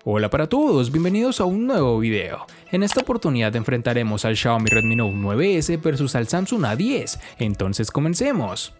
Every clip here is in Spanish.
Hola para todos, bienvenidos a un nuevo video. En esta oportunidad enfrentaremos al Xiaomi Redmi Note 9S versus al Samsung A10, entonces comencemos.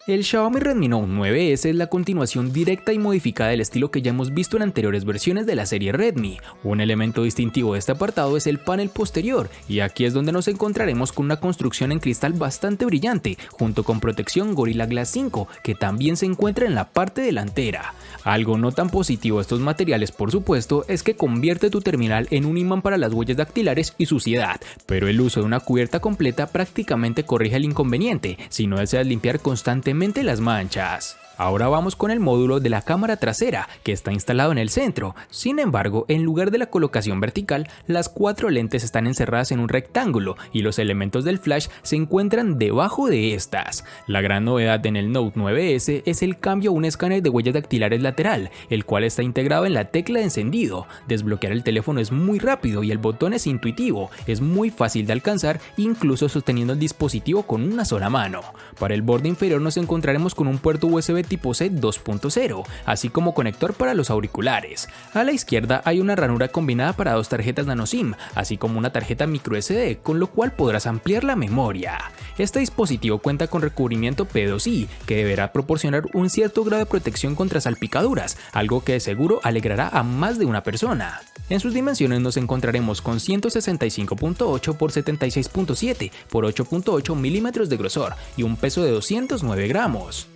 El Xiaomi Redmi Note 9S es la continuación directa y modificada del estilo que ya hemos visto en anteriores versiones de la serie Redmi. Un elemento distintivo de este apartado es el panel posterior, y aquí es donde nos encontraremos con una construcción en cristal bastante brillante, junto con protección Gorilla Glass 5, que también se encuentra en la parte delantera. Algo no tan positivo de estos materiales, por supuesto, es que convierte tu terminal en un imán para las huellas dactilares y suciedad, pero el uso de una cubierta completa prácticamente corrige el inconveniente si no deseas limpiar constantemente las manchas. Ahora vamos con el módulo de la cámara trasera, que está instalado en el centro. Sin embargo, en lugar de la colocación vertical, las 4 lentes están encerradas en un rectángulo y los elementos del flash se encuentran debajo de estas. La gran novedad en el Note 9S es el cambio a un escáner de huellas dactilares lateral, el cual está integrado en la tecla de encendido. Desbloquear el teléfono es muy rápido y el botón es intuitivo, es muy fácil de alcanzar, incluso sosteniendo el dispositivo con una sola mano. Para el borde inferior nos encontraremos con un puerto USB tipo C 2.0, así como conector para los auriculares. A la izquierda hay una ranura combinada para 2 tarjetas nano SIM, así como una tarjeta micro SD, con lo cual podrás ampliar la memoria. Este dispositivo cuenta con recubrimiento P2i, que deberá proporcionar un cierto grado de protección contra salpicaduras, algo que de seguro alegrará a más de una persona. En sus dimensiones nos encontraremos con 165.8 x 76.7 x 8.8 milímetros de grosor y un peso de 209 gramos.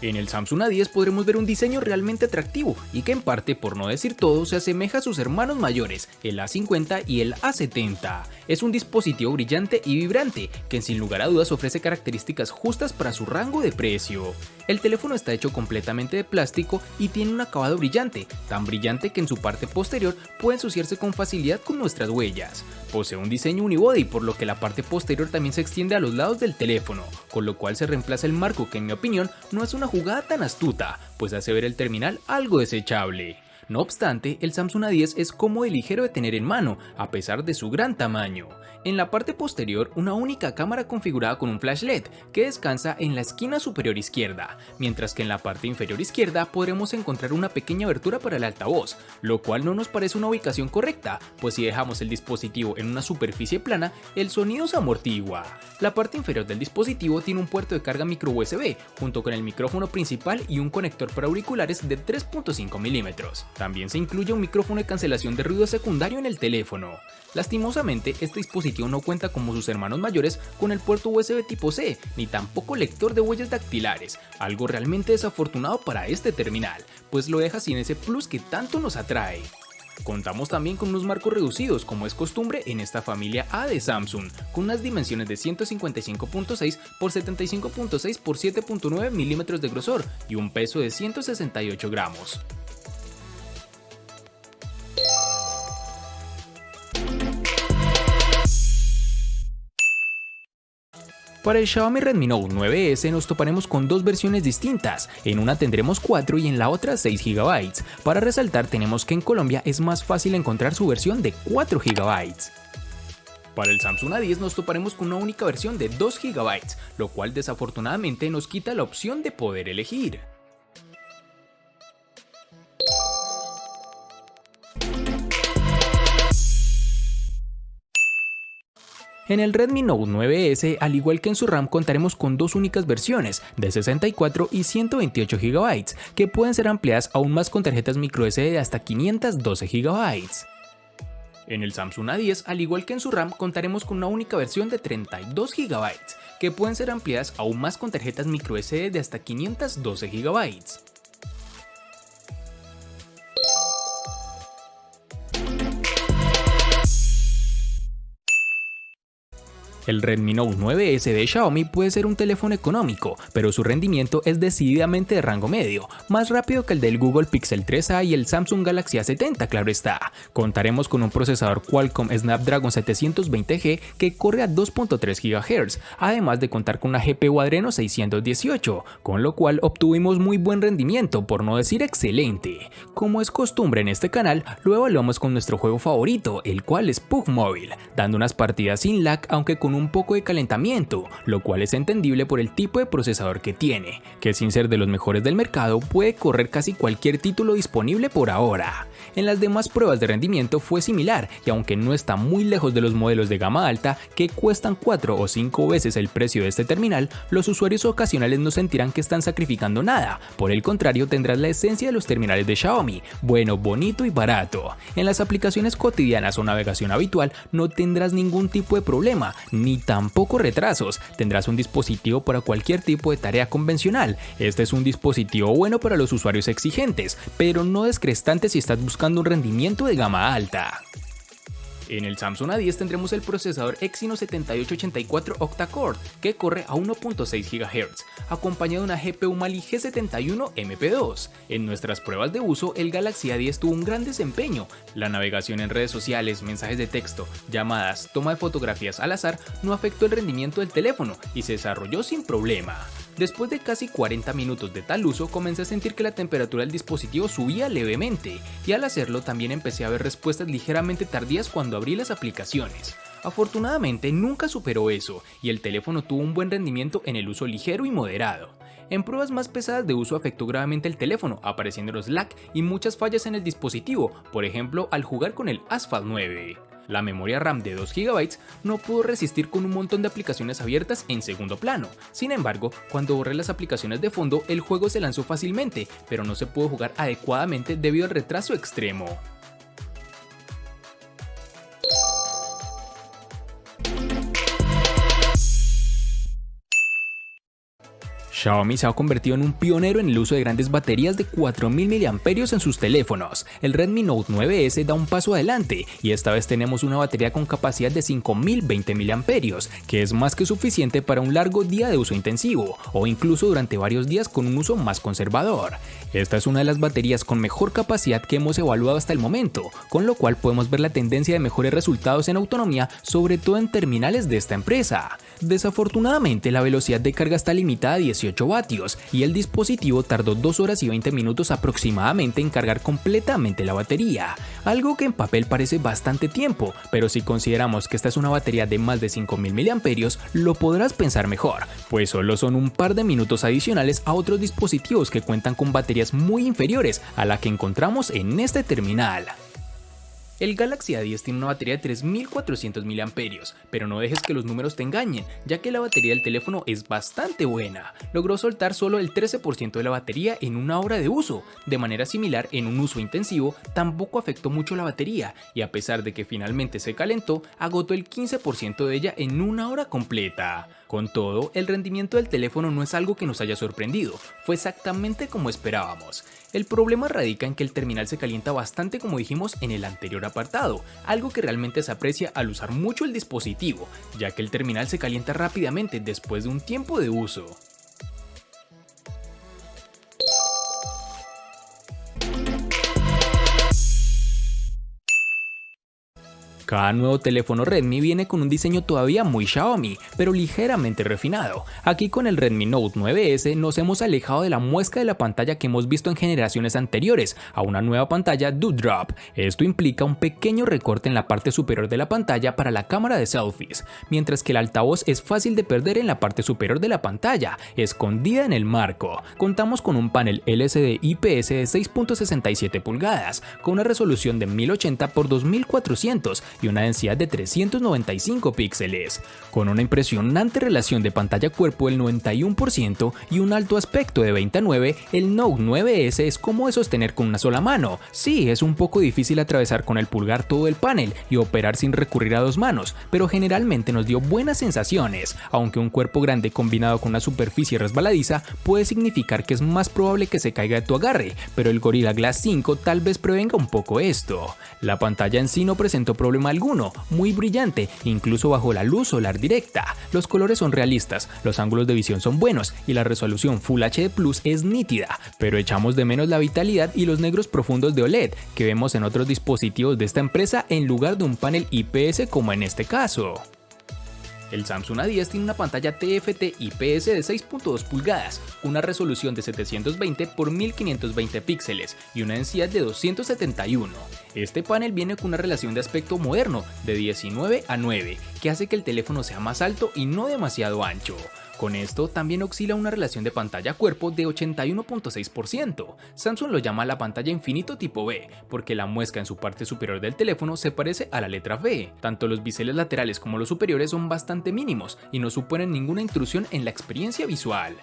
En el Samsung A10 podremos ver un diseño realmente atractivo y que en parte, por no decir todo, se asemeja a sus hermanos mayores, el A50 y el A70. Es un dispositivo brillante y vibrante que sin lugar a dudas ofrece características justas para su rango de precio. El teléfono está hecho completamente de plástico y tiene un acabado brillante, tan brillante que en su parte posterior puede ensuciarse con facilidad con nuestras huellas. Posee un diseño unibody, por lo que la parte posterior también se extiende a los lados del teléfono, con lo cual se reemplaza el marco, que en mi opinión no es una jugada tan astuta, pues hace ver el terminal algo desechable. No obstante, el Samsung A10 es cómodo y ligero de tener en mano, a pesar de su gran tamaño. En la parte posterior, una única cámara configurada con un flash LED, que descansa en la esquina superior izquierda, mientras que en la parte inferior izquierda podremos encontrar una pequeña abertura para el altavoz, lo cual no nos parece una ubicación correcta, pues si dejamos el dispositivo en una superficie plana, el sonido se amortigua. La parte inferior del dispositivo tiene un puerto de carga micro USB, junto con el micrófono principal y un conector para auriculares de 3.5 milímetros. También se incluye un micrófono de cancelación de ruido secundario en el teléfono. Lastimosamente, este dispositivo no cuenta como sus hermanos mayores con el puerto USB tipo C, ni tampoco lector de huellas dactilares, algo realmente desafortunado para este terminal, pues lo deja sin ese plus que tanto nos atrae. Contamos también con unos marcos reducidos, como es costumbre en esta familia A de Samsung, con unas dimensiones de 155.6 x 75.6 x 7.9 milímetros de grosor y un peso de 168 gramos. Para el Xiaomi Redmi Note 9S nos toparemos con 2 versiones distintas, en una tendremos 4 y en la otra 6 GB. Para resaltar, tenemos que en Colombia es más fácil encontrar su versión de 4 GB. Para el Samsung A10 nos toparemos con una única versión de 2 GB, lo cual desafortunadamente nos quita la opción de poder elegir. En el Redmi Note 9S, al igual que en su RAM, contaremos con 2 únicas versiones, de 64 y 128 GB, que pueden ser ampliadas aún más con tarjetas microSD de hasta 512 GB. En el Samsung A10, al igual que en su RAM, contaremos con una única versión de 32 GB, que pueden ser ampliadas aún más con tarjetas microSD de hasta 512 GB. El Redmi Note 9S de Xiaomi puede ser un teléfono económico, pero su rendimiento es decididamente de rango medio, más rápido que el del Google Pixel 3a y el Samsung Galaxy A70, claro está. Contaremos con un procesador Qualcomm Snapdragon 720G que corre a 2.3 GHz, además de contar con una GPU Adreno 618, con lo cual obtuvimos muy buen rendimiento, por no decir excelente. Como es costumbre en este canal, lo evaluamos con nuestro juego favorito, el cual es PUBG Mobile, dando unas partidas sin lag aunque con un poco de calentamiento, lo cual es entendible por el tipo de procesador que tiene, que sin ser de los mejores del mercado puede correr casi cualquier título disponible por ahora. En las demás pruebas de rendimiento fue similar, y aunque no está muy lejos de los modelos de gama alta que cuestan 4 o 5 veces el precio de este terminal, los usuarios ocasionales no sentirán que están sacrificando nada, por el contrario tendrás la esencia de los terminales de Xiaomi, bueno, bonito y barato. En las aplicaciones cotidianas o navegación habitual no tendrás ningún tipo de problema, ni tampoco retrasos, tendrás un dispositivo para cualquier tipo de tarea convencional. Este es un dispositivo bueno para los usuarios exigentes, pero no descrestante si estás buscando un rendimiento de gama alta. En el Samsung A10 tendremos el procesador Exynos 7884 octa-core que corre a 1.6 GHz, acompañado de una GPU Mali G71 MP2. En nuestras pruebas de uso, el Galaxy A10 tuvo un gran desempeño. La navegación en redes sociales, mensajes de texto, llamadas, toma de fotografías al azar no afectó el rendimiento del teléfono y se desarrolló sin problema. Después de casi 40 minutos de tal uso, comencé a sentir que la temperatura del dispositivo subía levemente, y al hacerlo también empecé a ver respuestas ligeramente tardías cuando abrí las aplicaciones. Afortunadamente nunca superó eso, y el teléfono tuvo un buen rendimiento en el uso ligero y moderado. En pruebas más pesadas de uso afectó gravemente el teléfono, apareciendo los lag y muchas fallas en el dispositivo, por ejemplo al jugar con el Asphalt 9. La memoria RAM de 2 GB no pudo resistir con un montón de aplicaciones abiertas en segundo plano. Sin embargo, cuando borré las aplicaciones de fondo, el juego se lanzó fácilmente, pero no se pudo jugar adecuadamente debido al retraso extremo. Xiaomi se ha convertido en un pionero en el uso de grandes baterías de 4000 mAh en sus teléfonos. El Redmi Note 9S da un paso adelante y esta vez tenemos una batería con capacidad de 5020 mAh, que es más que suficiente para un largo día de uso intensivo o incluso durante varios días con un uso más conservador. Esta es una de las baterías con mejor capacidad que hemos evaluado hasta el momento, con lo cual podemos ver la tendencia de mejores resultados en autonomía, sobre todo en terminales de esta empresa. Desafortunadamente, la velocidad de carga está limitada a 18 vatios y el dispositivo tardó 2 horas y 20 minutos aproximadamente en cargar completamente la batería, algo que en papel parece bastante tiempo, pero si consideramos que esta es una batería de más de 5000 mAh, lo podrás pensar mejor, pues solo son un par de minutos adicionales a otros dispositivos que cuentan con baterías muy inferiores a la que encontramos en este terminal. El Galaxy A10 tiene una batería de 3400 mAh, pero no dejes que los números te engañen, ya que la batería del teléfono es bastante buena. Logró soltar solo el 13% de la batería en una hora de uso. De manera similar, en un uso intensivo, tampoco afectó mucho la batería, y a pesar de que finalmente se calentó, agotó el 15% de ella en una hora completa. Con todo, el rendimiento del teléfono no es algo que nos haya sorprendido, fue exactamente como esperábamos. El problema radica en que el terminal se calienta bastante, como dijimos en el anterior apartado, algo que realmente se aprecia al usar mucho el dispositivo, ya que el terminal se calienta rápidamente después de un tiempo de uso. Cada nuevo teléfono Redmi viene con un diseño todavía muy Xiaomi, pero ligeramente refinado. Aquí con el Redmi Note 9S nos hemos alejado de la muesca de la pantalla que hemos visto en generaciones anteriores a una nueva pantalla Dewdrop. Esto implica un pequeño recorte en la parte superior de la pantalla para la cámara de selfies, mientras que el altavoz es fácil de perder en la parte superior de la pantalla, escondida en el marco. Contamos con un panel LCD IPS de 6.67 pulgadas, con una resolución de 1080 x 2400 y una densidad de 395 píxeles, con una impresionante relación de pantalla-cuerpo del 91% y un alto aspecto de 29, el Note 9S es como de sostener con una sola mano. Sí, es un poco difícil atravesar con el pulgar todo el panel y operar sin recurrir a dos manos, pero generalmente nos dio buenas sensaciones, aunque un cuerpo grande combinado con una superficie resbaladiza puede significar que es más probable que se caiga de tu agarre, pero el Gorilla Glass 5 tal vez prevenga un poco esto. La pantalla en sí no presentó problemas problema alguno, muy brillante, incluso bajo la luz solar directa. Los colores son realistas, los ángulos de visión son buenos y la resolución Full HD Plus es nítida, pero echamos de menos la vitalidad y los negros profundos de OLED que vemos en otros dispositivos de esta empresa en lugar de un panel IPS como en este caso. El Samsung A10 tiene una pantalla TFT IPS de 6.2 pulgadas, una resolución de 720 x 1520 píxeles y una densidad de 271. Este panel viene con una relación de aspecto moderno de 19:9, que hace que el teléfono sea más alto y no demasiado ancho. Con esto también oscila una relación de pantalla-cuerpo de 81.6%. Samsung lo llama la pantalla infinito tipo B, porque la muesca en su parte superior del teléfono se parece a la letra V. Tanto los biseles laterales como los superiores son bastante mínimos y no suponen ninguna intrusión en la experiencia visual.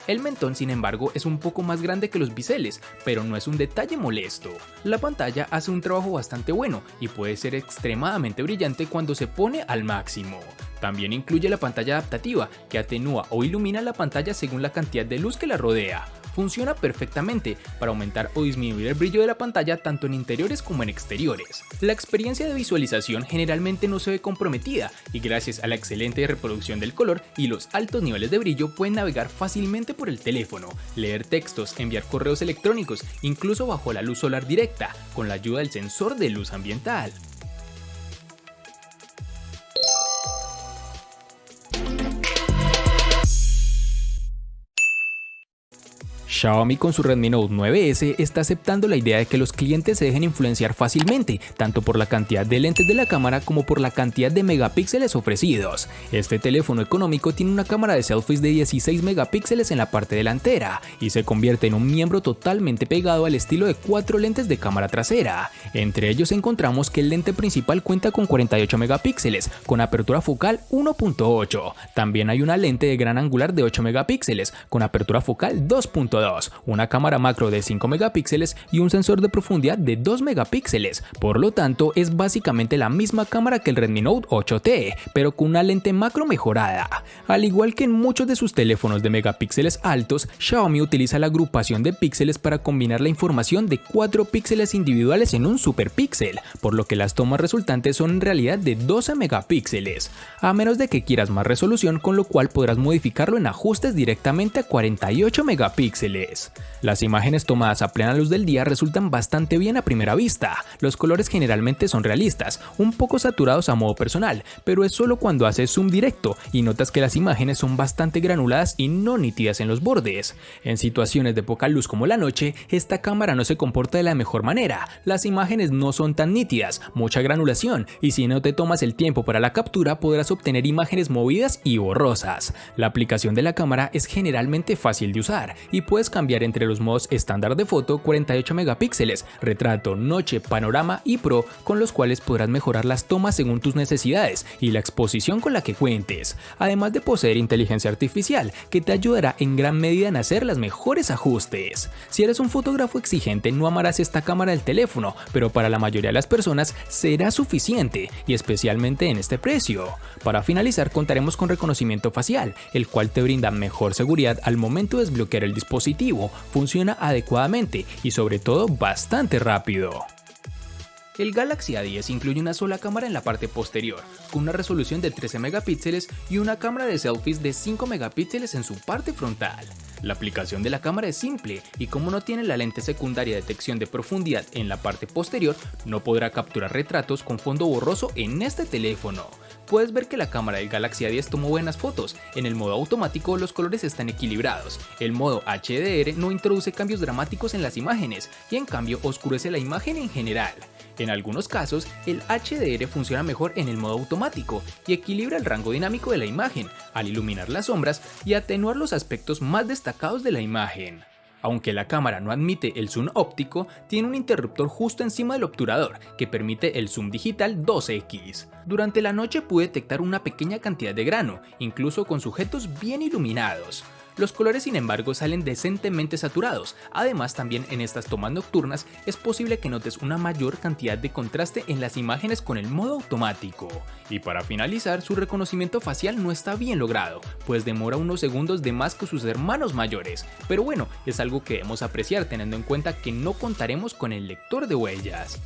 El mentón, sin embargo, es un poco más grande que los biseles, pero no es un detalle molesto. La pantalla hace un trabajo bastante bueno y puede ser extremadamente brillante cuando se pone al máximo. También incluye la pantalla adaptativa, que atenúa o ilumina la pantalla según la cantidad de luz que la rodea. Funciona perfectamente para aumentar o disminuir el brillo de la pantalla tanto en interiores como en exteriores. La experiencia de visualización generalmente no se ve comprometida y gracias a la excelente reproducción del color y los altos niveles de brillo pueden navegar fácilmente por el teléfono, leer textos, enviar correos electrónicos, incluso bajo la luz solar directa, con la ayuda del sensor de luz ambiental. Xiaomi con su Redmi Note 9S está aceptando la idea de que los clientes se dejen influenciar fácilmente, tanto por la cantidad de lentes de la cámara como por la cantidad de megapíxeles ofrecidos. Este teléfono económico tiene una cámara de selfies de 16 megapíxeles en la parte delantera y se convierte en un miembro totalmente pegado al estilo de 4 lentes de cámara trasera. Entre ellos encontramos que el lente principal cuenta con 48 megapíxeles, con apertura focal 1.8. También hay una lente de gran angular de 8 megapíxeles, con apertura focal 2.2. Una cámara macro de 5 megapíxeles y un sensor de profundidad de 2 megapíxeles. Por lo tanto, es básicamente la misma cámara que el Redmi Note 8T, pero con una lente macro mejorada. Al igual que en muchos de sus teléfonos de megapíxeles altos, Xiaomi utiliza la agrupación de píxeles para combinar la información de 4 píxeles individuales en un superpíxel, por lo que las tomas resultantes son en realidad de 12 megapíxeles, a menos de que quieras más resolución, con lo cual podrás modificarlo en ajustes directamente a 48 megapíxeles. Las imágenes tomadas a plena luz del día resultan bastante bien a primera vista. Los colores generalmente son realistas, un poco saturados a modo personal, pero es solo cuando haces zoom directo y notas que las imágenes son bastante granuladas y no nítidas en los bordes. En situaciones de poca luz como la noche, esta cámara no se comporta de la mejor manera. Las imágenes no son tan nítidas, mucha granulación, y si no te tomas el tiempo para la captura podrás obtener imágenes movidas y borrosas. La aplicación de la cámara es generalmente fácil de usar y puedes cambiar entre los modos estándar de foto, 48 megapíxeles, retrato, noche, panorama y pro, con los cuales podrás mejorar las tomas según tus necesidades y la exposición con la que cuentes, además de poseer inteligencia artificial que te ayudará en gran medida en hacer los mejores ajustes. Si eres un fotógrafo exigente no amarás esta cámara del teléfono, pero para la mayoría de las personas será suficiente y especialmente en este precio. Para finalizar contaremos con reconocimiento facial, el cual te brinda mejor seguridad al momento de desbloquear el dispositivo. Funciona adecuadamente y sobre todo bastante rápido. El Galaxy A10 incluye una sola cámara en la parte posterior, con una resolución de 13 megapíxeles y una cámara de selfies de 5 megapíxeles en su parte frontal. La aplicación de la cámara es simple y como no tiene la lente secundaria de detección de profundidad en la parte posterior, no podrá capturar retratos con fondo borroso en este teléfono. Puedes ver que la cámara del Galaxy A10 tomó buenas fotos. En el modo automático los colores están equilibrados. El modo HDR no introduce cambios dramáticos en las imágenes y en cambio oscurece la imagen en general. En algunos casos, el HDR funciona mejor en el modo automático y equilibra el rango dinámico de la imagen al iluminar las sombras y atenuar los aspectos más destacados de la imagen. Aunque la cámara no admite el zoom óptico, tiene un interruptor justo encima del obturador que permite el zoom digital 2x. Durante la noche pude detectar una pequeña cantidad de grano, incluso con sujetos bien iluminados. Los colores sin embargo salen decentemente saturados, además también en estas tomas nocturnas es posible que notes una mayor cantidad de contraste en las imágenes con el modo automático. Y para finalizar, su reconocimiento facial no está bien logrado, pues demora unos segundos de más que sus hermanos mayores, pero bueno, es algo que debemos apreciar teniendo en cuenta que no contaremos con el lector de huellas.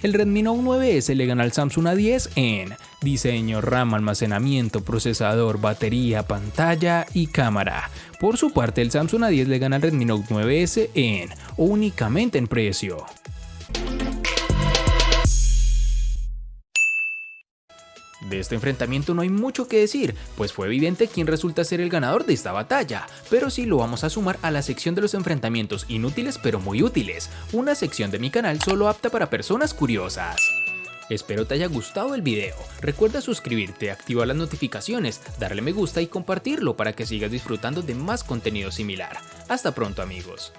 El Redmi Note 9S le gana al Samsung A10 en diseño, RAM, almacenamiento, procesador, batería, pantalla y cámara. Por su parte, el Samsung A10 le gana al Redmi Note 9S en únicamente en precio. De este enfrentamiento no hay mucho que decir, pues fue evidente quién resulta ser el ganador de esta batalla, pero sí lo vamos a sumar a la sección de los enfrentamientos inútiles pero muy útiles, una sección de mi canal solo apta para personas curiosas. Espero te haya gustado el video, recuerda suscribirte, activar las notificaciones, darle me gusta y compartirlo para que sigas disfrutando de más contenido similar. Hasta pronto amigos.